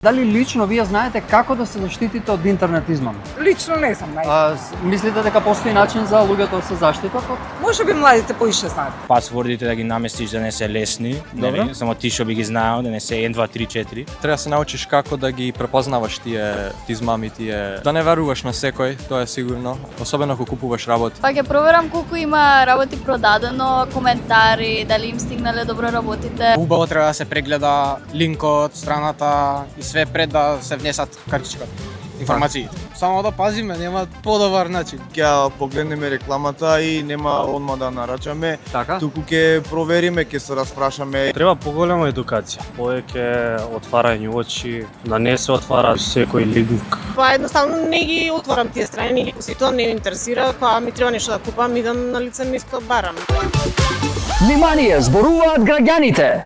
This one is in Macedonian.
Дали лично вие знаете како да се заштитите од интернет измами? Лично не сум Мислите дека постои начин за луѓето да се заштитат од? Може би младите поише знаат. Пасвордите да ги наместиш да не се лесни, нели? Само ти што би ги знаел, да не се 1, 2, 3, 4. Треба да се научиш како да ги препознаваш тие измами, да не веруваш на секој, тоа е сигурно, особено ако купуваш работи. Па ќе проверам колку има работи продадено, коментари, дали им стигнале добро работите. Убаво треба да се прегледа линкот, страната и све пред да се внесат картичката. Информации. Само да пазиме, нема подобар начин. Ќе погледнеме рекламата и нема одма да нарачаме, Така? туку ќе провериме, ќе се распрашаме. Треба поголема едукација, повеќе отварање очи, да не се отвара секој линк. Па едноставно не ги отворам тие страни, не ги посетувам, не ме интересира, па ми треба нешто да купам, идам на лице место барам. Внимание, зборуваат граѓаните!